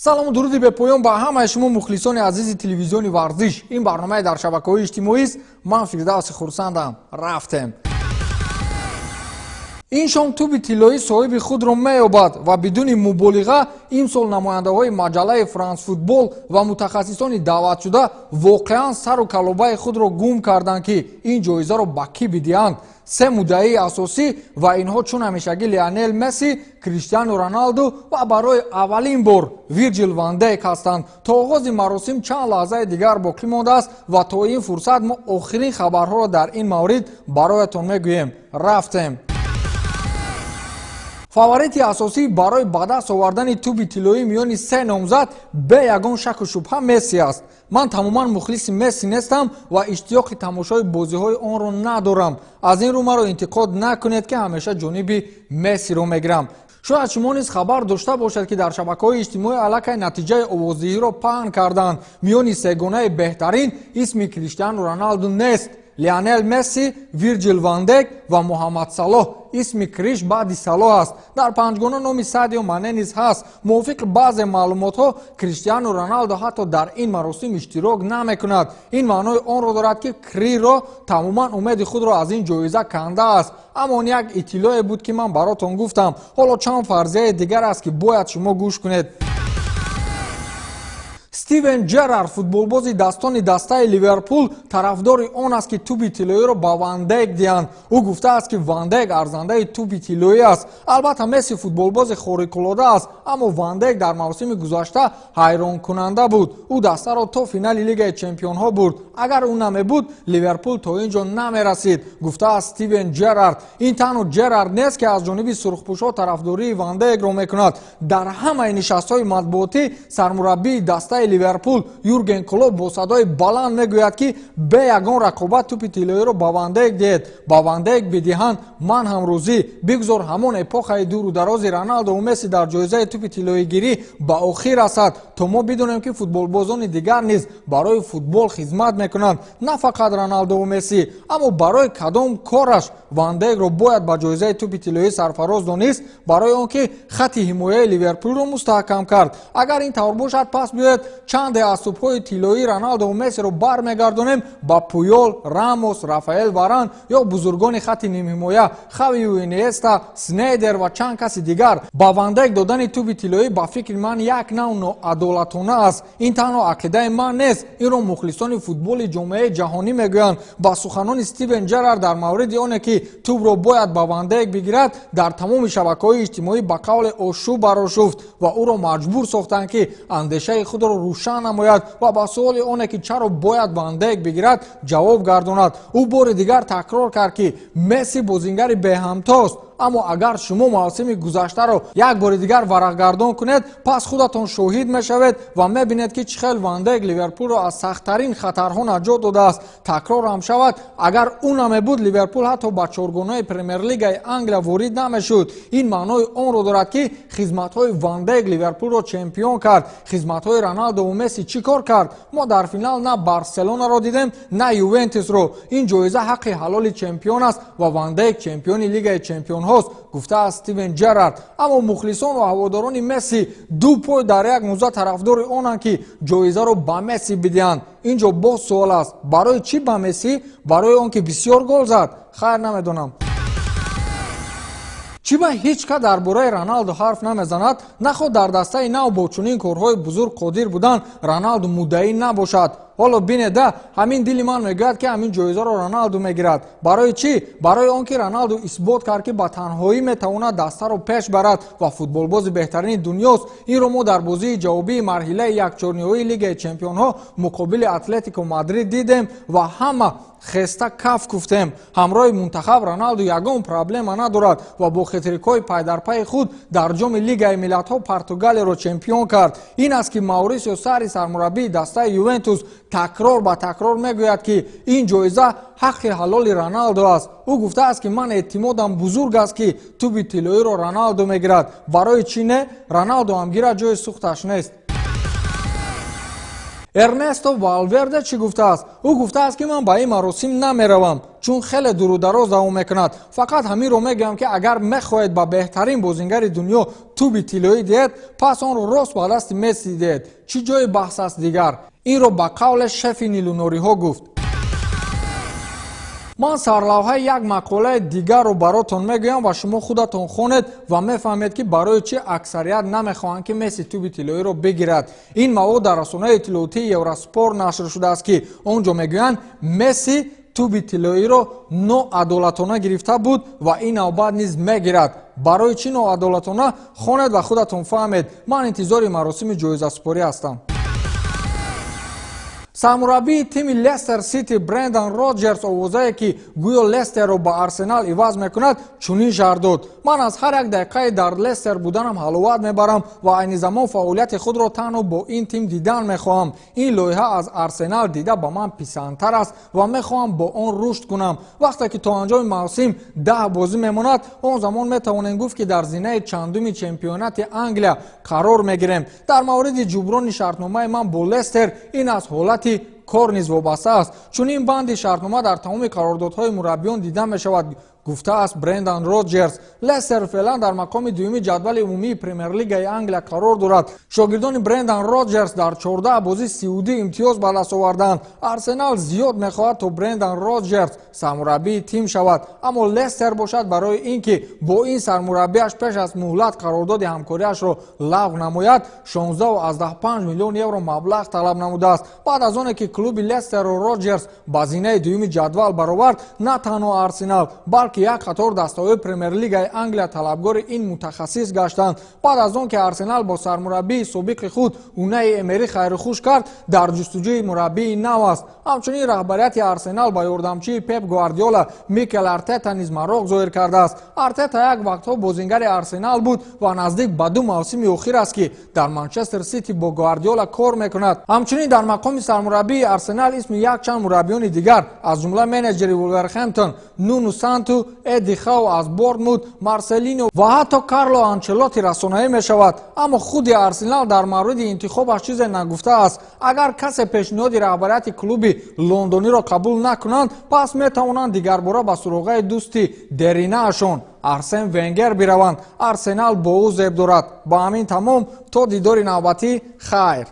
салому дуруди бепоён ба ҳамаи шумо мухлисони азизи телевизиони варзиш. Ин барномаи дар шабакаҳои иҷтимоист. Ман Фирдавси хурсандам. Рафтем. ин шом туби тиллоӣ соҳиби худро меёбад ва бидуни муболиға имсол намояндаҳои маҷаллаи Франс футбол ва мутахассисони даъватшуда воқеан сару калобаи худро гум карданд ки ин ҷоизаро ба кӣ бидиҳанд. се муддаии асосӣ ва инҳо чун ҳамешагӣ Лионел Месси, Криштиану Роналду ва барои аввалин бор Вирҷил ван Дейк ҳастанд. То оғози маросим чанд лаҳзаи дигар боқӣ мондааст ва то ин фурсат мо охирин хабарҳоро дар ин маврид бароятон мегӯем. Рафтем. фаворити асосӣ барои ба даст овардани туби тиллоӣ миёни се номзад бе ягон шаку шубҳа Месси аст. ман тамоман мухлиси Месси нестам ва иштиёқи тамошои бозиҳои онро надорам. аз ин рӯ маро интиқод накунед ки ҳамеша ҷониби Мессиро мегирам. шояд шумо низ хабар дошта бошед ки дар шабакаҳои иҷтимоӣ аллакай натиҷаи овоздиҳиро паҳн карданд. миёни сегонаи беҳтарин исми Криштиану Роналду нест. Лионел Месси, Вирҷил ван Дейк ва Муҳаммад Салоҳ. исми Криш баъди Салоҳ аст. дар панҷгона номи Садио Мане низ ҳаст. мувофиқи баъзе маълумотҳо Криштиану Роналду ҳатто дар ин маросим иштирок намекунад. ин маънои онро дорад ки Криро тамоман умеди худро аз ин ҷоиза кандааст. аммо он як иттилоъе буд ки ман баротон гуфтам. ҳоло чанд фарзияи дигар аст ки бояд шумо гӯш кунед. Стивен Ҷерард, футболбози дастони дастаи Ливерпул, тарафдори он аст ки туби тиллоиро ба Ван Дейк диҳанд. ӯ гуфтааст ки Ван Дейк арзандаи туби тиллоӣ аст. албатта Месси футболбози хориқулода аст, аммо Ван Дейк дар мавсими гузашта ҳайронкунанда буд. ӯ дастаро то финали Лигаи Чемпионҳо бурд. агар ӯ намебуд, Ливерпул то ин ҷо намерасид, гуфтааст Стивен Ҷерард. ин танҳо Ҷерард нест ки аз ҷониби сурхпӯшҳо тарафдории Ван Дейкро мекунад. дар ҳамаи нишастҳои матбуотӣ сармураббии дастаи Ливерпул Юрген Клоп бо садои баланд мегӯяд ки бе ягон рақобат тупи тиллоиро ба Ван Дейк диҳед. ба Ван Дейк бидиҳанд, ман ҳам рӯзӣ. бигзор ҳамон эпохаи дуру дарози Роналду ва Месси дар ҷоизаи тупи тиллоигирӣ ба охир расад, то мо бидонем ки футболбозони дигар низ барои футбол хизмат мекунанд, на фақат Роналду ва Месси. аммо барои кадом кораш Ван Дейкро бояд ба ҷоизаи тупи тиллоӣ сарфароз донист? барои он ки хати ҳимояи Ливерпулро мустаҳкам кард. агар ин тавр бошад, пас биёед чанде аз тӯбҳои тиллоии Роналду ва Мессиро бармегардонем ба Пуёл, Рамос, Рафаэл Варан ё бузургони хати нимҳимоя Хавиу Иньеста, Снейдер ва чанд каси дигар. ба Ван Дейк додани туби тиллоӣ ба фикри ман як навъ ноадолатона аст. ин танҳо ақидаи ман нест, инро мухлисони футболи ҷомеаи ҷаҳонӣ мегӯянд. ба суханони Стивен Ҷерард дар мавриди оне ки тӯбро бояд ба Ван Дейк бигирад, дар тамоми шабакаҳои иҷтимоӣ ба қавле ошӯб барошуфт ва ӯро маҷбур сохтанд ки андешаи худро рӯшан намояд ва ба суоли оне ки чаро бояд Ван Дейк бигирад ҷавоб гардонад. ӯ бори дигар такрор кард ки Месси бозингари беҳамтост. аммо агар шумо мавсими гузаштаро як бори дигар варақгардон кунед, пас худатон шоҳид мешавед ва мебинед ки чӣ хел Ван Дейк Ливерпулро аз сахттарин хатарҳо наҷот додааст. такрорам шавад, агар ӯ намебуд, Ливерпул ҳатто ба чоргонаи Премер-лигаи Англия ворид намешуд. ин маънои онро дорад ки хизматҳои Ван Дейк Ливерпулро чемпион кард. хизматҳои Роналду ва Месси чӣ кор кард? мо дар финал на Барселонаро дидем, на Ювентусро. ин ҷоиза ҳаққи ҳалоли чемпион аст ва Ван Дейк чемпиони Лигаи Чемпионҳо гуфтааст Стивен Ҷерард. аммо мухлисон ва ҳаводорони Месси ду пой дар як мӯза тарафдори онанд ки ҷоизаро ба Месси бидиҳанд. ин ҷо боз суол аст, барои чӣ ба Месси? барои он ки бисёр гол зад? хайр, намедонам. чӣ ба ҳеҷ ка дар бораи Роналду ҳарф намезанад? наход дар дастаи нав бо чунин корҳои бузург қодир будан Роналду муддаӣ набошад. ҳоло бинеда, ҳамин дили ман мегӯяд ки ҳамин ҷоизаро Роналду мегирад. барои чӣ? барои он ки Роналду исбот кард ки ба танҳоӣ метавонад дастаро пеш барад ва футболбози беҳтарини дунёст. инро мо дар бозии ҷавобии марҳилаи якчорниҳои Лигаи Чемпионҳо муқобили Атлетико Мадрид дидем ва ҳама хеста каф гуфтем. ҳамроҳи мунтахаб Роналду ягон проблема надорад ва бо хетрикҳои пайдарпайи худ дар ҷоми Лигаи Миллатҳо Португалияро чемпион кард. ин аст ки Маурисио Сарри, сармураббии дастаи Ювентус, такрор ба такрор мегӯяд ки ин ҷоиза ҳаққи ҳалоли Роналду аст. ӯ гуфтааст ки ман эътимодам бузург аст ки туби тиллоиро Роналду мегирад. барои чӣ не? Роналду ҳам гирад, ҷои сухташ нест. ернесто валверде чӣ гуфтааст? ӯ гуфтааст ки ман ба ин маросим намеравам, чун хеле дурудароз давом мекунад. фақат ҳаминро мегӯям ки агар мехоҳед ба беҳтарин бозингари дунё туби тиллоӣ диҳед, пас онро рост ба дасти Месси диҳед. чӣ ҷои баҳс аст дигар? инро ба қавле шефи нилунориҳо гуфт. ман сарлавҳаи як мақолаи дигарро баротон мегӯям ва шумо худатон хонед ва мефаҳмед ки барои чӣ аксарият намехоҳанд ки Месси туби тиллоиро бигирад. ин мавод дар расонаи иттилоотии Евроспорт нашр шудааст ки онҷо мегӯянд Месси туби тиллоиро ноадолатона гирифта буд ва ин навбат низ мегирад. барои чӣ ноадолатона? хонед ва худатон фаҳмед. ман интизори маросими ҷоизасупорӣ ҳастам. сармураббии тими Лестер Сити Брендан Роджерс овозае ки гӯё Лестерро ба Арсенал иваз мекунад, чунин шарҳ дод: ман аз ҳар як дақиқаи дар Лестер буданам ҳаловат мебарам ва айни замон фаъолияти худро танҳо бо ин тим дидан мехоҳам. ин лоиҳа аз Арсенал дида ба ман писандтар аст ва мехоҳам бо он рушд кунам. вақте ки то анҷоми мавсим 10 бозӣ мемонад, он замон метавонем гуфт ки дар зинаи чандуми чемпионати Англия қарор мегирем. дар мавриди ҷуброни шартномаи ман бо Лестер ин аз ҳолати кор низ вобаста аст. чунин банди шартнома дар тамоми қарордодҳои мураббиён дида мешавад, гуфтааст Брендан Роджерс. Лестер феълан дар мақоми дуюми ҷадвали умумии Премер-лигаи Англия қарор дорад. шогирдони Брендан Роджерс дар 14 бозӣ 32 имтиёз ба даст оварданд. Арсенал зиёд мехоҳад то Брендан Роджерс сармураббии тим шавад, аммо Лестер бошад барои ин ки бо ин сармураббиаш пеш аз муҳлат қарордоди ҳамкориашро лағв намояд, 16.5 миллион евро маблағ талаб намудааст. баъд аз оне ки клуби Лестерро Роджерс ба зинаи дуюми ҷадвал баровард, на танҳо Арсенал, балки як қатор дастаҳои Премер-лигаи Англия талабгори ин мутахассис гаштанд. баъд аз он ки Арсенал бо сармураббии собиқи худ Унаи Эмери хайрухуш кард, дар ҷустуҷӯи мураббии нав аст. ҳамчунин раҳбарияти Арсенал ба ёрдамчии Пеп Гвардиола Микел Артета низ мароғ зоҳир кардааст. Артета як вақтҳо бозингари Арсенал буд ва наздик ба 2 мавсими охир аст ки дар Манчестер Сити бо Гвардиола кор мекунад. ҳамчунин дар мақоми сармураббии Арсенал исми якчанд мураббиёни дигар, аз ҷумла менеҷери Вулверхэмптон Нуну Санту, Эдди Хау аз Бортмунд, Марселино ва ҳатто Карло Анчелоти расонаӣ мешавад. аммо худи Арсенал дар мавриди интихобаш чизе нагуфтааст. агар касе пешниҳоди раҳбарияти клуби лондониро қабул накунанд, пас метавонанд дигарбора ба суроғаи дӯсти деринаашон Арсен Венгер бираванд. Арсенал бо ӯ зеб дорад. ба ҳамин тамом, то дидори навбатӣ, хайр.